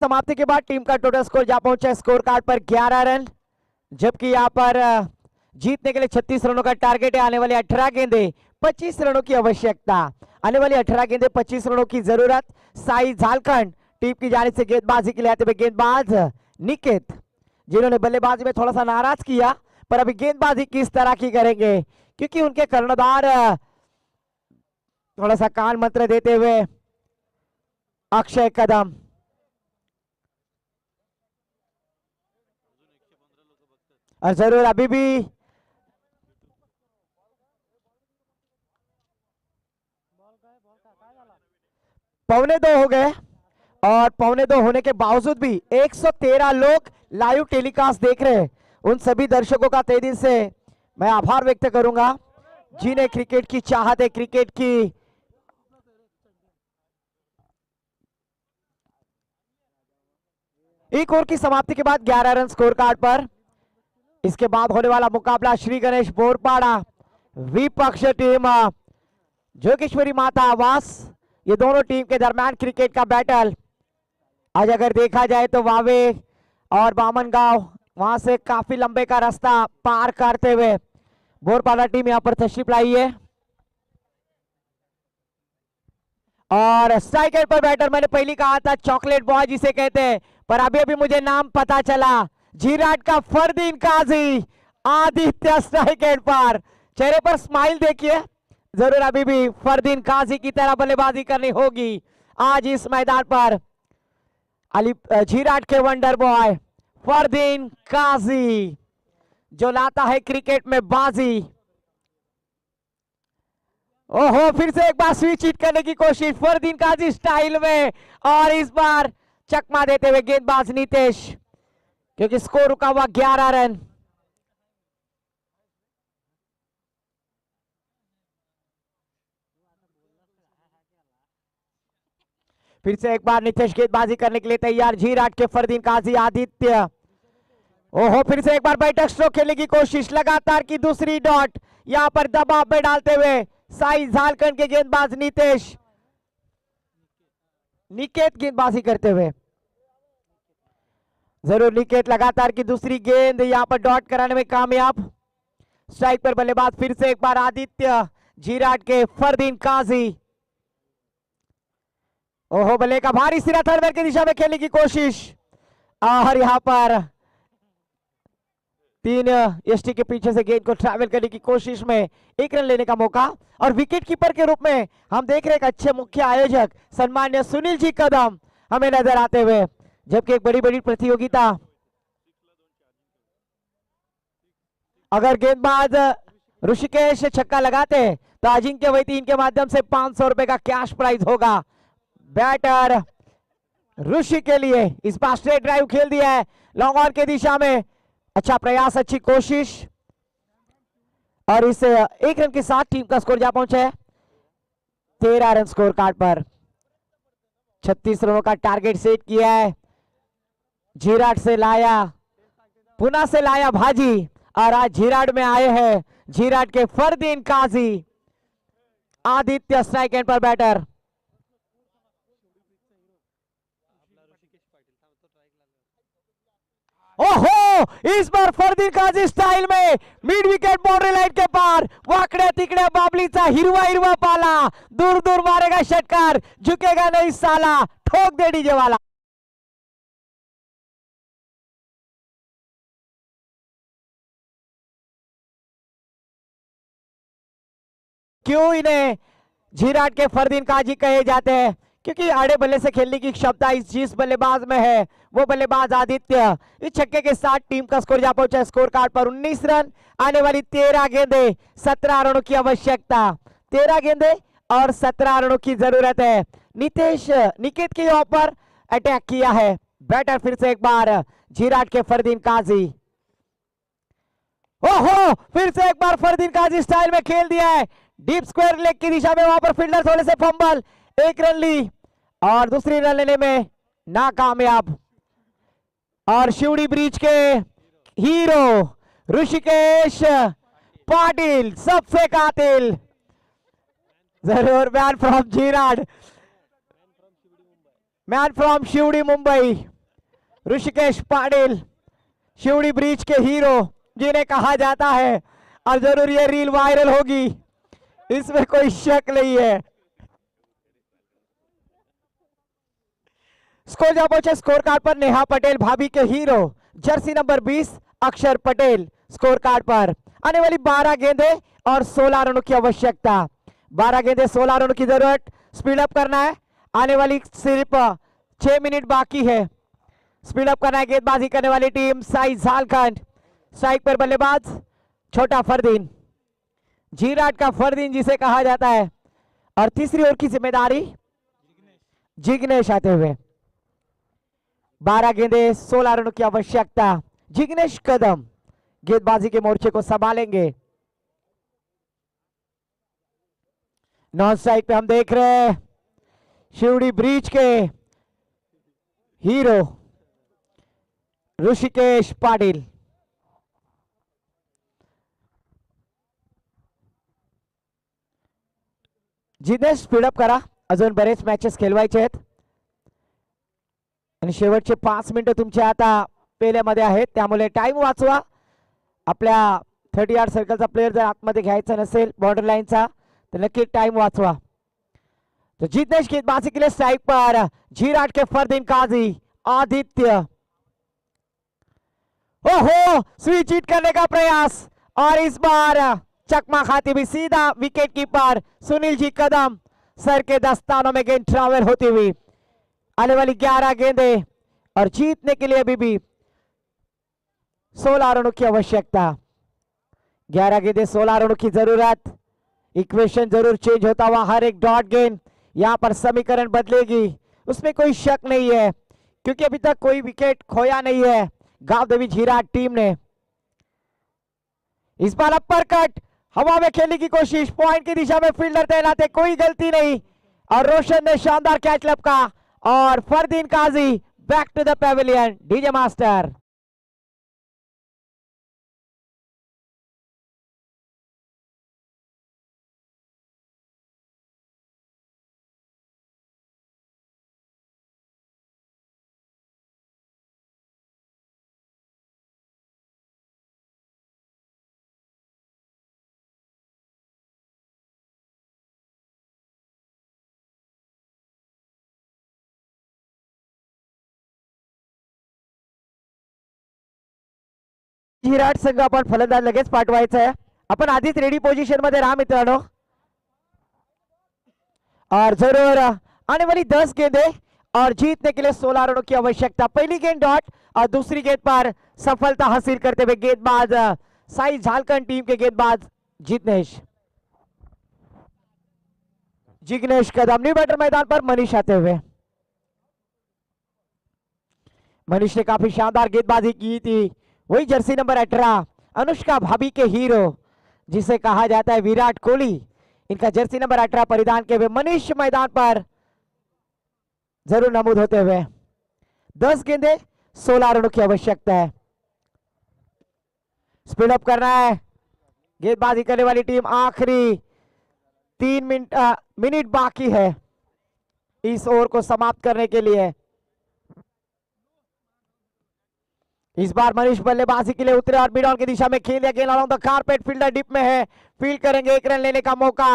समाप्ति के बाद टीम का टोटल स्कोर जा पहुंचा स्कोर कार्ड पर 11 रन, जबकि यहाँ पर जीतने के लिए 36 रनों का टारगेट है। आने वाले 18 गेंदे 25 रनों की आवश्यकता, आने वाली 18 गेंदे 25 रनों की जरूरत। साई झारखंड टीम की जानिब से गेंदबाजी के लिए आते हुए गेंदबाज निकित, जिन्होंने बल्लेबाजी में थोड़ा सा नाराज किया, पर अभी गेंदबाजी किस तरह की करेंगे, क्योंकि उनके कर्णधार थोड़ा सा कान मंत्र देते हुए अक्षय कदम। और जरूर अभी भी पौने 2 हो गए, और पौने 2 होने के बावजूद भी 113 लोग लाइव टेलीकास्ट देख रहे हैं। उन सभी दर्शकों का तहे दिल से मैं आभार व्यक्त करूंगा, जिन्हें क्रिकेट की चाहत है, क्रिकेट की एक ओवर की समाप्ति के बाद 11 रन स्कोर कार्ड पर। इसके बाद होने वाला मुकाबला श्री गणेश बोरपाड़ा विपक्ष टीम जोगेश्वरी माता आवास, ये दोनों टीम के दरमियान क्रिकेट का बैटल। आज अगर देखा जाए तो वावे और बामनगांव वहां से काफी लंबे का रास्ता पार करते हुए बोरपाड़ा टीम यहां पर तशरीफ लाई है। और स्ट्राइक एंड पर बैटर, मैंने पहले कहा था चॉकलेट बॉय जिसे कहते हैं, पर अभी अभी मुझे नाम पता चला, झीराट का फरदीन काजी आदित्य स्ट्राइक एंड पर। चेहरे पर स्माइल देखिए, जरूर अभी भी फरदीन काजी की तरह बल्लेबाजी करनी होगी आज इस मैदान पर। झीराट के वंडर बॉय फरदीन काजी, जो लाता है क्रिकेट में बाजी। ओहो, फिर से एक बार स्विच हिट करने की कोशिश फरदीन काजी स्टाइल में, और इस बार चकमा देते हुए गेंदबाज नीतेश, क्योंकि स्कोर रुका हुआ 11 रन। फिर से एक बार नितेश गेंदबाजी करने के लिए तैयार, झीराट के फरदीन काजी, आदित्य, ओहो फिर से एक बार बैठक स्ट्रोक खेलने की कोशिश, लगातार की दूसरी डॉट, यहां पर दबाव में डालते हुए साई झारखंड के गेंदबाज नितेश, निकेत गेंदबाजी करते हुए, जरूर निकेत लगातार की दूसरी गेंद यहां पर डॉट कराने में कामयाब। स्ट्राइक पर बल्लेबाज फिर से एक बार आदित्य, झीराट के फरदीन काजी, ओहो बल्ले का भारी सिरा थर्ड मैन की दिशा में खेलने की कोशिश, और यहां पर 3 एसटी के पीछे से गेंद को ट्रैवल करने की कोशिश में 1 रन लेने का मौका। और विकेट कीपर के रूप में हम देख रहे हैं एक अच्छे मुख्य आयोजक सम्मान्य सुनील जी कदम हमें नजर आते हुए, जबकि एक बड़ी बड़ी प्रतियोगिता, अगर गेंदबाज ऋषिकेश छक्का लगाते तो अजिंक्य वैती इनके माध्यम से 500 रुपए का कैश प्राइज होगा। बैटर ऋषि के लिए इस बार स्ट्रेट ड्राइव खेल दिया है लॉन्ग ऑन के दिशा में, अच्छा प्रयास, अच्छी कोशिश, और इस 1 रन के साथ टीम का स्कोर जा पहुंचा है 13 रन स्कोर कार्ड पर। 36 रनों का टारगेट सेट किया है, झीराट से लाया, पुणे से लाया भाजी, और आज झीराट में आए हैं झीराट के फरदीन काजी, आदित्य स्ट्राइक एंड पर बैटर। ओहो इस बार फरदीन काजी स्टाइल में मिड विकेट बाउंड्री लाइन के पार, वाकड्या तिकड्या बाबलीचा हिरवा हिरवा पाला, दूर दूर मारेगा षटकार, झुकेगा नहीं साला, ठोक दे डीजे वाला। क्यों इन्हें झीराट के फरदीन काजी कहे जाते हैं? क्योंकि आड़े बल्ले से खेलने की क्षमता जिस बल्लेबाज में है वो बल्लेबाज आदित्य। इस छक्के के साथ टीम का स्कोर जा पहुंचा स्कोर कार्ड पर 19 रन, आने वाली 13 गेंदे 17 रनों की आवश्यकता, 13 गेंदे और 17 रनों की जरूरत है। निकेत के यहाँ पर अटैक किया है, बैटर फिर से एक बार झीराट के फरदीन काजी, ओहो फिर से एक बार फरदीन काजी स्टाइल में खेल दिया है, डीप स्क्वायर लेग की दिशा में, वहां पर फील्डर थोड़े से फंबल, 1 रन ली और दूसरी रन लेने में नाकामयाब। और शिवड़ी ब्रिज के हीरो ऋषिकेश पाटिल सबसे कातिल, जरूर man from Jhirat, man from Shivdi Mumbai, Rishikesh Patil Shivdi bridge के हीरो जिन्हें कहा जाता है, और जरूर ये रील वायरल होगी, इसमें कोई शक नहीं है। स्कोर जा पहुंचे स्कोर कार्ड पर नेहा पटेल, भाभी के हीरो, जर्सी नंबर 20 अक्षर पटेल स्कोर कार्ड पर। आने वाली 12 गेंदे और 16 रनों की आवश्यकता, 12 गेंदे 16 रनों की जरूरत, स्पीड अप करना है, आने वाली सिर्फ 6 मिनट बाकी है, स्पीड अप करना है। गेंदबाजी करने वाली टीम साई झारखंड, स्ट्राइक पर बल्लेबाज छोटा फरदीन, झीराट का फरदीन जिसे कहा जाता है, और तीसरी ओवर की जिम्मेदारी जिग्नेश आते हुए। 12 गेंदे 16 रनों की आवश्यकता, जिग्नेश कदम गेंदबाजी के मोर्चे को संभालेंगे। नॉन स्ट्राइक पे हम देख रहे हैं शिवड़ी ब्रिज के हीरो ऋषिकेश पाटिल। जिग्नेश स्पीडअप करा, अजून बरेच मॅचेस खेळवायचे आहेत आणि शेवटचे 5 मिनिटं तुमच्या आता पेल्यामध्ये आहेत, त्यामुळे टाइम वाचवा। आपल्या 30 यार्ड सर्कलचा प्लेयर जर आतमध्ये घ्यायचा नसेल बॉर्डर लाईनचा तर नक्की टाइम वाचवा। तो जिग्नेश गेंदबाजी के लिए स्ट्राइक पर, झीराट के फरदीन काजी आदित्य, ओहो स्विच हिट करने का प्रयास, और इस बार चकमा खाती भी सीधा विकेट कीपर सुनील जी कदम, सर के दस्तानों में गेंद ट्रैवल होती हुई। आने वाली 11 गेंदे और जीतने के लिए अभी भी 16 रनों की आवश्यकता, 11 गेंदे 16 रनों की जरूरत। इक्वेशन जरूर चेंज होता हुआ हर एक डॉट गेंद, यहां पर समीकरण बदलेगी, उसमें कोई शक नहीं है, क्योंकि अभी तक कोई विकेट खोया नहीं है गांव देवी झीराट टीम ने। इस बार अपर कट हवा में खेलने की कोशिश, पॉइंट की दिशा में फील्डर तैनात है, कोई गलती नहीं, और रोशन ने शानदार कैच लपका, और Fardeen Kazi back to the pavilion. DJ master. Virat Sangh आपण फलंदाज लगेच पाठवायचा आहे। आपण आधीच रेडी पोझिशन मध्ये राहा मित्रांनो। और जरूर आने वाली 10 गेंदें और जीतने के लिए 16 रनों की आवश्यकता। पहली गेंद डॉट और दूसरी गेंद पर सफलता हासिल करते हुए गेंदबाज साई झारखंड टीम के गेंदबाज जिग्नेश कदम। न्यू बैटर मैदान पर मनीष आते हुए। मनीष ने काफी शानदार गेंदबाजी की थी। वही जर्सी नंबर 18 अनुष्का भाभी के हीरो जिसे कहा जाता है विराट कोहली, इनका जर्सी नंबर 18 परिधान के हुए मनीष मैदान पर जरूर नमूद होते हुए। 10 गेंदें 16 रनों की आवश्यकता है। स्पीड अप करना है गेंदबाजी करने वाली टीम। आखिरी 3 मिनट बाकी है इस ओवर को समाप्त करने के लिए। इस बार मनीष बल्लेबाजी के लिए उतरे और मिड ऑन की दिशा में खेल या गेंद around the carpet. Fielder deep में है, फील्ड करेंगे, 1 रन लेने का मौका।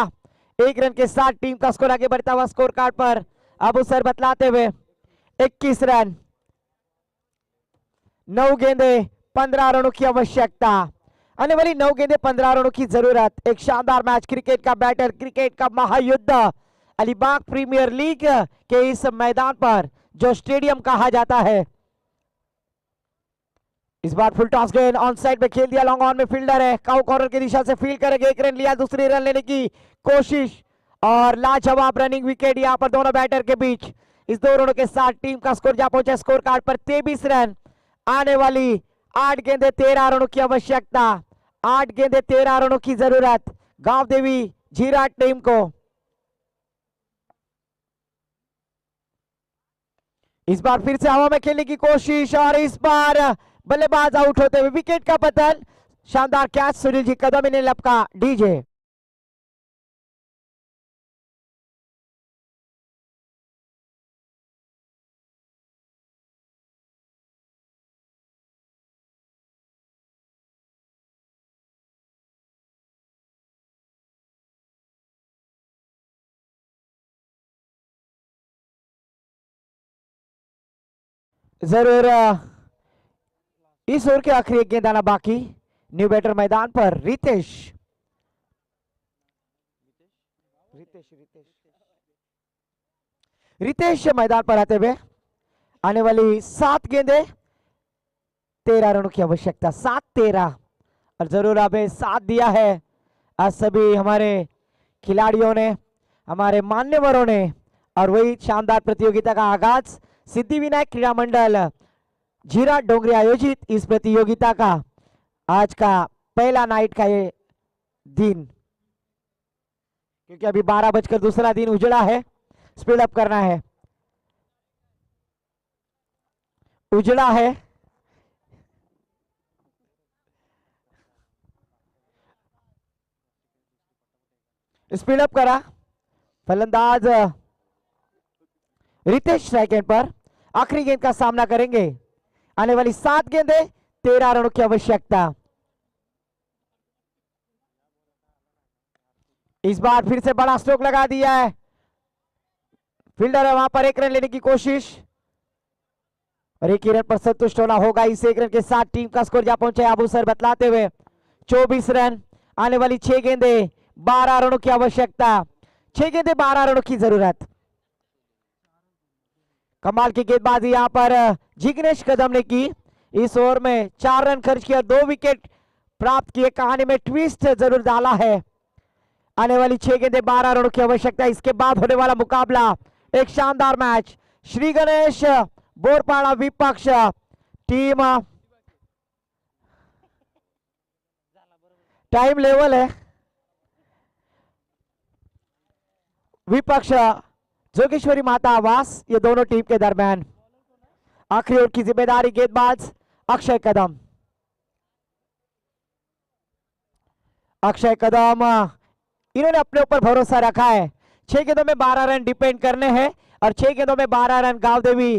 1 रन के साथ टीम का स्कोर आगे बढ़ता हुआ स्कोर कार्ड पर अबू सर बतलाते हुए 21 रन। 9 गेंदें 15 रनों की आवश्यकता। आने वाली 9 गेंदें 15 रनों की जरूरत। एक शानदार मैच, क्रिकेट का बैटल, क्रिकेट का महायुद्ध अलीबाग प्रीमियर लीग के इस मैदान पर जो स्टेडियम कहा जाता है। इस बार फुल टॉस गेंद ऑन साइड में खेल दिया। लॉन्ग ऑन में फील्डर है, काउ कॉर्नर की दिशा से फील्ड करेंगे। 1 रन लिया, दूसरी रन लेने की कोशिश और लाजवाब रनिंग विकेट यहां पर दोनों बैटर के बीच। इस 2 रनों के साथ टीम का स्कोर जा पहुंचा स्कोर कार्ड पर 23 रन। आने वाली 8 गेंदें 13 रनों की आवश्यकता। 8 गेंदें 13 रनों की जरूरत गांव देवी झीराट टीम को। इस बार फिर से हवा में खेलने की कोशिश और इस बार बल्लेबाज आउट होते हुए विकेट का पतन। शानदार कैच सुनील जी कदम ने लपका। डीजे जरूर इस ओवर के आखिरी 1 गेंद आना बाकी। न्यू बैटर मैदान पर रितेश मैदान पर आते हुए। आने वाली 7 गेंदें 13 रनों की आवश्यकता। 7-13 और जरूर आपने साथ दिया है आज सभी हमारे खिलाड़ियों ने, हमारे मान्यवरों ने। और वही शानदार प्रतियोगिता का आगाज सिद्धिविनायक क्रीड़ा मंडल झीरा डोंगरी आयोजित इस प्रतियोगिता का आज का पहला नाइट का ये दिन, क्योंकि अभी 12 बजकर दूसरा दिन उजड़ा है। स्पीड अप करना है, उजड़ा है। स्पीड अप करा फलंदाज रितेश स्ट्राइक एंड पर आखिरी गेंद का सामना करेंगे। आने वाली 7 गेंदें 13 रनों की आवश्यकता। इस बार फिर से बड़ा स्ट्रोक लगा दिया है फील्डर है, वहां पर 1 रन लेने की कोशिश और 1 ही रन पर संतुष्ट होना होगा। इस 1 रन के साथ टीम का स्कोर जा पहुंचे आबू सर बतलाते हुए 24 रन। आने वाली 6 गेंदें 12 रनों की आवश्यकता। 6 गेंदें 12 रनों की जरूरत। कमाल की गेंदबाजी यहां पर जिग्नेश कदम ने की। इस ओवर में 4 रन खर्च किया, 2 विकेट प्राप्त किए। कहानी में ट्विस्ट जरूर डाला है। आने वाली 6 गेंदें 12 रनों की आवश्यकता। इसके बाद होने वाला मुकाबला एक शानदार मैच। श्री गणेश बोरपाड़ा विपक्ष टीम, टाइम लेवल है, विपक्ष जोगेश्वरी माता आवास, ये दोनों टीम के दरमियान। आखिरी ओवर की जिम्मेदारी गेंदबाज अक्षय कदम। अक्षय कदम इन्होंने अपने ऊपर भरोसा रखा है। 6 गेंदों में 12 रन डिपेंड करने हैं और 6 गेंदों में 12 रन गांव देवी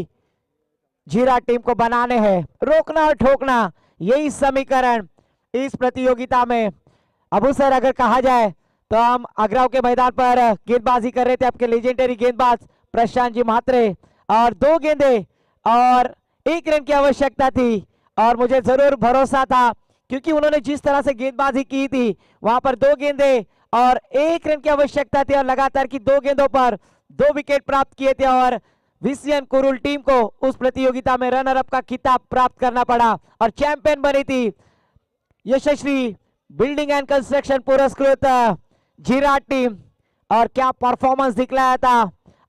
जीरा टीम को बनाने हैं। रोकना और ठोकना, यही समीकरण इस प्रतियोगिता में। अबू सर, अगर कहा जाए तो हम अग्राव के मैदान पर गेंदबाजी कर रहे थे, आपके लेजेंडरी गेंदबाज प्रशांत जी म्हात्रे, और 2 गेंदे और 1 रन की आवश्यकता थी। और मुझे जरूर भरोसा था क्योंकि उन्होंने जिस तरह से गेंदबाजी की थी, वहां पर 2 गेंदे और 1 रन की आवश्यकता थी और लगातार की 2 गेंदों पर 2 विकेट प्राप्त किए थे और विसियन कुरुल टीम को उस प्रतियोगिता में रनर अप का खिताब प्राप्त करना पड़ा और चैंपियन बनी थी यशस्वी बिल्डिंग एंड कंस्ट्रक्शन पुरस्कृत जीरा टीम। और क्या परफॉर्मेंस दिखलाया था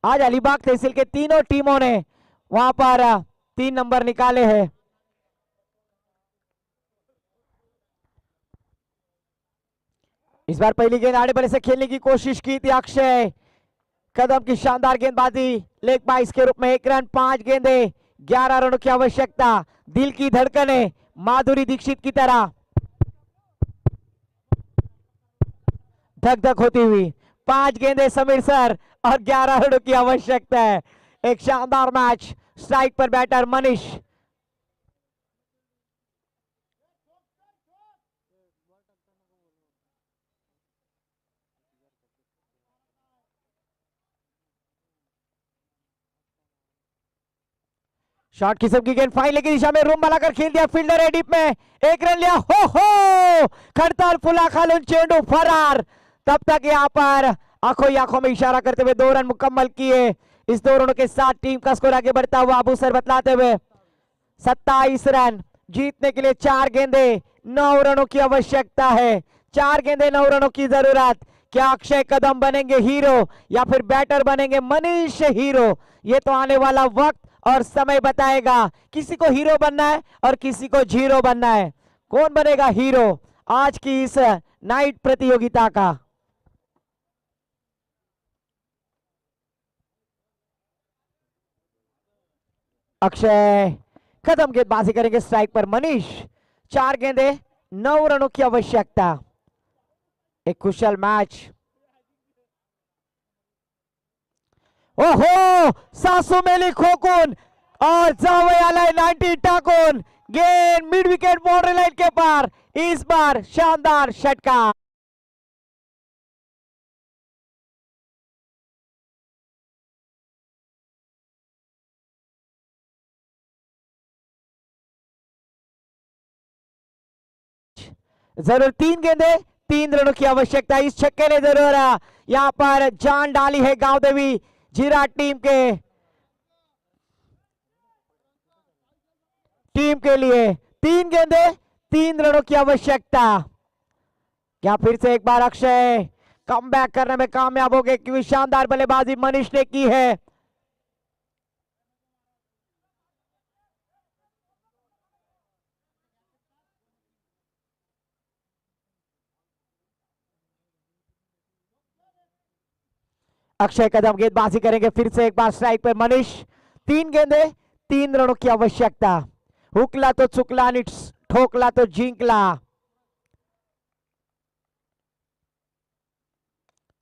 आज अलीबाग तहसील के तीनों टीमों ने, वहां पर 3 नंबर निकाले हैं। इस बार पहली गेंद आड़े बड़े से खेलने की कोशिश की थी अक्षय कदम की शानदार गेंदबाजी, लेग बाइस के रूप में 1 रन 5 गेंदे 11 रनों की आवश्यकता। दिल की धड़कने माधुरी दीक्षित की तरह धक धक होती हुई 5 गेंदे समीर सर और 11 रनों की आवश्यकता है। एक शानदार मैच। स्ट्राइक पर बैटर मनीष। शॉट किस्म की गेंद फाइनल की दिशा में रूम बनाकर खेल दिया, फील्डर है डीप में, 1 रन लिया। हो खड़ताल फुला खालून चेंडू फरार। तब तक यहाँ पर आंखों ही आंखों में इशारा करते हुए 2 रन मुकम्मल किए। इस 2 रनों के साथ टीम का स्कोर आगे बढ़ता हुआ अबू सर बतलाते हुए 27 रन। जीतने के लिए 4 गेंदे 9 रनों की आवश्यकता है। 4 गेंदे 9 रनों की जरूरत। क्या अक्षय कदम बनेंगे हीरो या फिर बैटर बनेंगे मनीष हीरो? ये तो आने वाला वक्त और समय बताएगा। किसी को हीरो बनना है और किसी को जीरो बनना है। कौन बनेगा हीरो आज की इस नाइट प्रतियोगिता का? अक्षय कदम गेंदबाजी करेंगे, स्ट्राइक पर मनीष। 4 गेंदे 9 रनों की आवश्यकता। एक कुशल मैच। ओहो सासू मेली खोकुन और जावे आलाय 90 टाकुन। गेंद मिड विकेट बाउंड्री लाइन के पार। इस बार शानदार षटकार। जरूर 3 गेंदे 3 रनों की आवश्यकता। इस छक्के ने जरूर यहां पर जान डाली है गांव देवी जीरा टीम के लिए। 3 गेंदे 3 रनों की आवश्यकता। क्या फिर से एक बार अक्षय कमबैक करने में कामयाब हो गए क्योंकि शानदार बल्लेबाजी मनीष ने की है। अक्षय कदम गेंदबाजी करेंगे फिर से एक बार, स्ट्राइक पे मनीष। 3 गेंदे 3 रनों की आवश्यकता। हुकला तो चुकला नहीं, ठोकला तो जिंकला।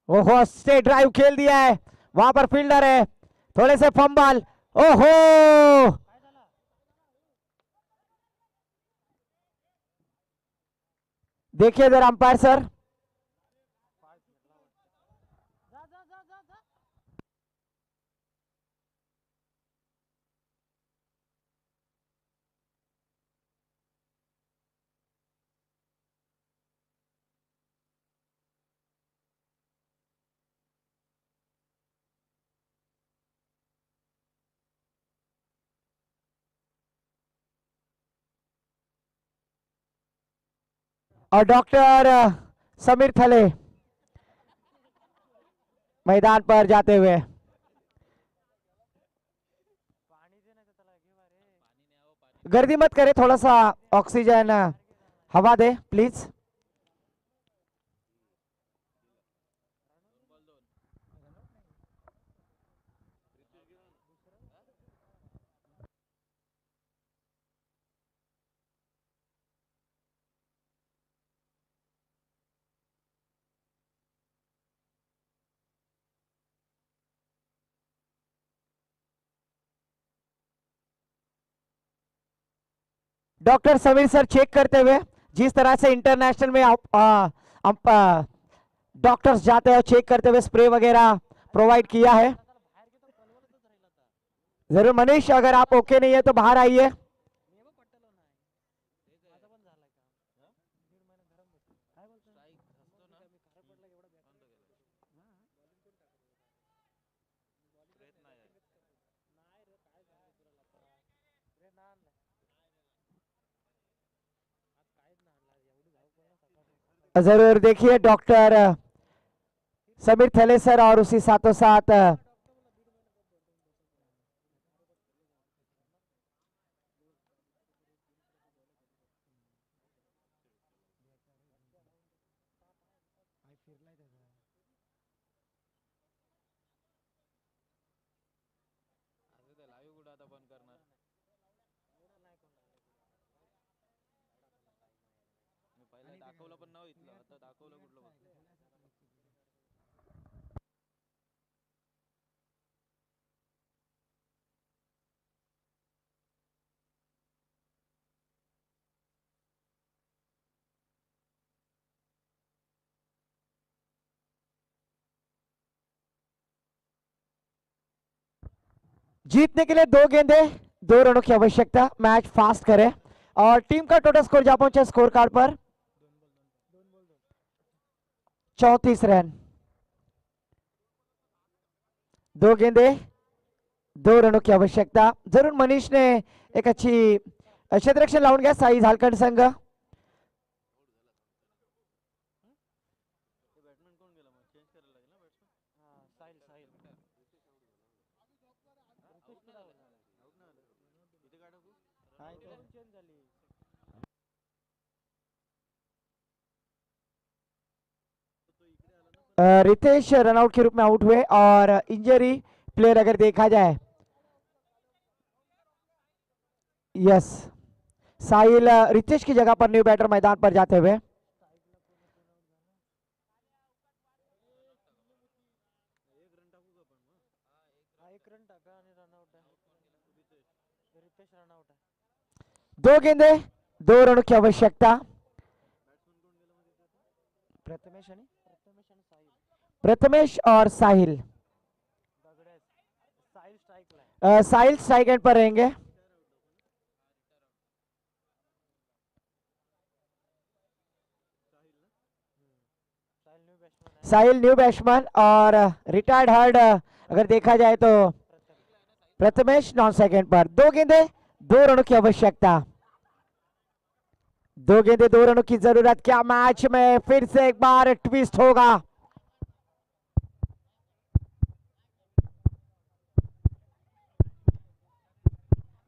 ओहो स्ट्रेट ड्राइव खेल दिया है, वहां पर फील्डर है, थोड़े से फंबल। ओहो देखिए जरा अंपायर सर। और डॉक्टर समीर थले मैदान पर जाते हुए। गर्दी मत करे, थोड़ा सा ऑक्सीजन हवा दे please. Doctor Sameer sir check करते हुए, जिस तरह से इंटरनेशनल में डॉक्टर्स जाते हैं चेक करते हुए स्प्रे वगैरह प्रोवाइड किया है। जरूर मनीष, अगर आप ओके नहीं है तो बाहर आइए। जरूर देखिए डॉक्टर समीर थेले सर और उसी साथों साथ जीतने के लिए 2 गेंदे 2 रनों की आवश्यकता, मैच फास्ट करें। और टीम का टोटल स्कोर जा पहुंचा स्कोर कार्ड पर 34 रन। 2 गेंदे 2 रनों की आवश्यकता। जरूर मनीष ने एक अच्छी क्षेत्ररक्षण लावून घ्या साई झालकंड संघ। रितेश रनआउट के रूप में आउट हुए और इंजरी प्लेयर अगर देखा जाए, यस, साहिल रितेश की जगह पर न्यू बैटर मैदान पर जाते हुए। दो गेंदे 2 रनों की आवश्यकता। प्रथमेश और साहिल साहिल स्ट्राइक एंड पर रहेंगे। साहिल न्यू बैट्समैन और रिटायर्ड हर्ड अगर देखा जाए तो प्रथमेश नॉन सेकंड पर। 2 गेंदे 2 रनों की आवश्यकता। 2 गेंदे 2 रनों की जरूरत। क्या मैच में फिर से एक बार ट्विस्ट होगा?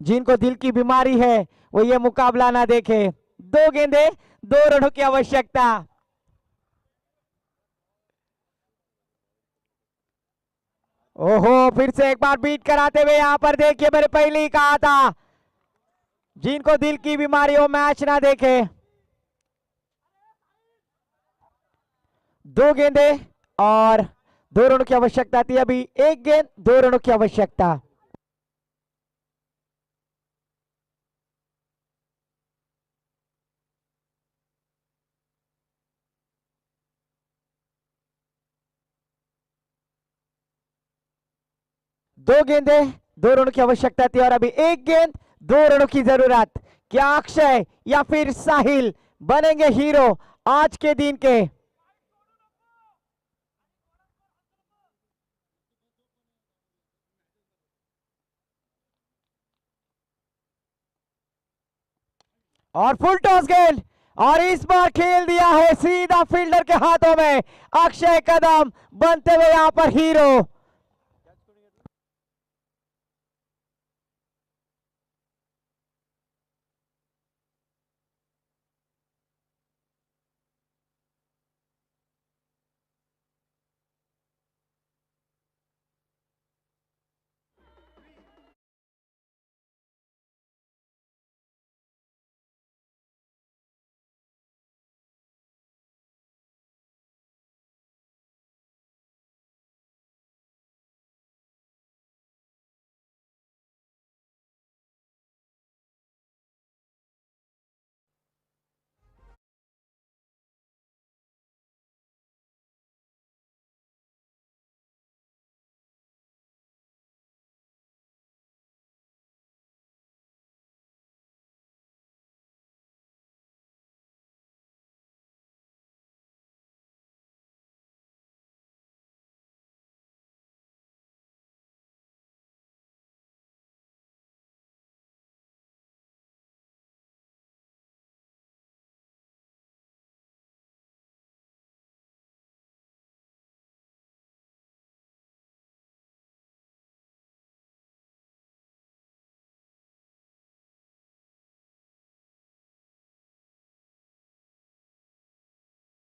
जिनको दिल की बीमारी है वो ये मुकाबला ना देखे। 2 गेंदे 2 रनों की आवश्यकता। ओहो, फिर से एक बार बीट कराते हुए यहां पर देखिए, मैंने पहले ही कहा था जिनको दिल की बीमारी हो मैच ना देखे। 2 गेंदे और 2 रनों की आवश्यकता थी। अभी 1 गेंद 2 रनों की आवश्यकता। दो गेंदे 2 रनों की आवश्यकता थी और अभी 1 गेंद 2 रनों की जरूरत। क्या अक्षय या फिर साहिल बनेंगे हीरो आज के दिन के? और फुल टॉस गेंद और इस बार खेल दिया है सीधा फील्डर के हाथों में। अक्षय कदम बनते हुए यहां पर हीरो।